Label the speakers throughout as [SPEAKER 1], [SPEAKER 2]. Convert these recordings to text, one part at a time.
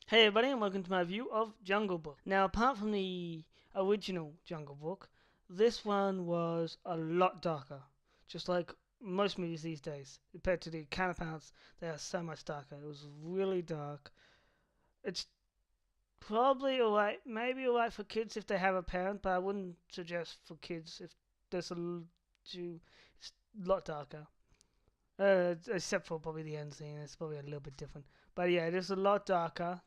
[SPEAKER 1] Hey everybody, and welcome to my review of Jungle Book. Now, apart from the original Jungle Book, this one was a lot darker. Just like most movies these days, compared to the counterparts, they are so much darker. It was really dark. It's probably alright, maybe alright for kids if they have a parent, but I wouldn't suggest for kids if there's it's a lot darker. Except for probably the end scene, it's probably a little bit different. But yeah, it is a lot darker.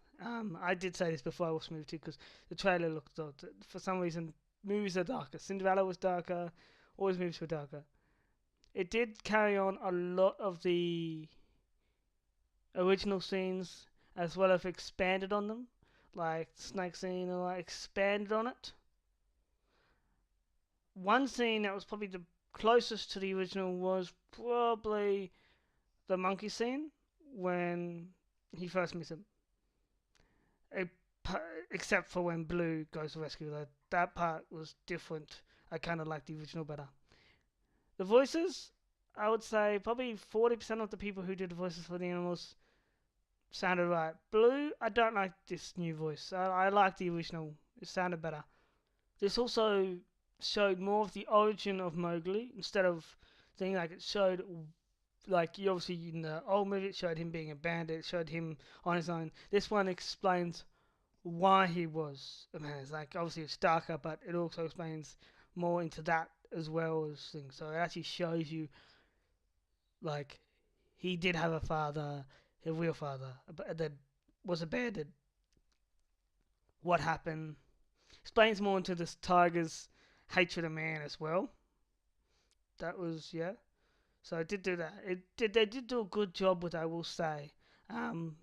[SPEAKER 1] I did say this before I watched the movie too, because the trailer looked dark. For some reason, movies are darker. Cinderella was darker. All his movies were darker. It did carry on a lot of the original scenes, as well as expanded on them, like the snake scene, or like expanded on it. One scene that was probably the closest to the original was probably the monkey scene when he first meets him. It, except for when Blue goes to rescue her. That part was different. I kind of like the original better. The voices, I would say probably 40% of the people who did the voices for the animals sounded right. Blue, I don't like this new voice. I like the original. It sounded better. This also showed more of the origin of Mowgli instead of thing like it showed like you obviously in the old movie it showed him being a bandit, it showed him on his own. This one explains why he was a man. It's like obviously it's darker, but it also explains more into that as well as things. So it actually shows you like he did have a father, a real father, that was abandoned. What happened? Explains more into this tiger's hatred of man as well. That was yeah. So I did do that. It did. They did do a good job with it, I will say. Um,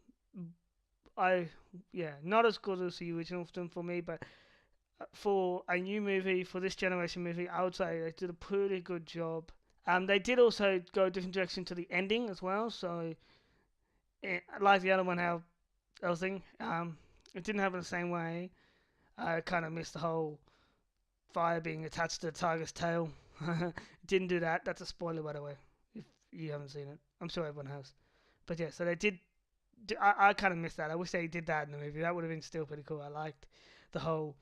[SPEAKER 1] I yeah, not as good as the original film for me, but for a new movie, for this generation movie, I would say they did a pretty good job. They did also go a different direction to the ending as well. So, like the other one, how everything, it didn't happen the same way. I kind of missed the whole fire being attached to the tiger's tail. Didn't do that. That's a spoiler, by the way, if you haven't seen it. I'm sure everyone has. But yeah, so they did. I kind of missed that. I wish they did that in the movie. That would have been still pretty cool. I liked the whole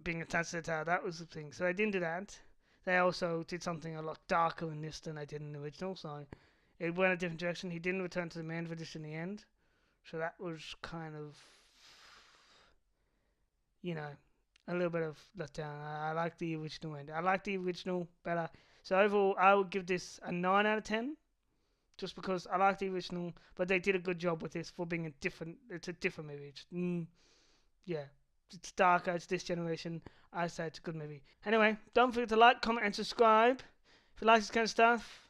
[SPEAKER 1] being attached to the tower. That was the thing. So they didn't do that. They also did something a lot darker in this than they did in the original. So it went a different direction. He didn't return to the man village in the end. So that was kind of, you know, a little bit of letdown. I like the original end. I like the original better. So overall, I would give this a 9 out of 10. Just because I like the original, but they did a good job with this for being a different. It's a different movie. Yeah, it's darker. It's this generation. I say it's a good movie. Anyway, don't forget to like, comment, and subscribe if you like this kind of stuff.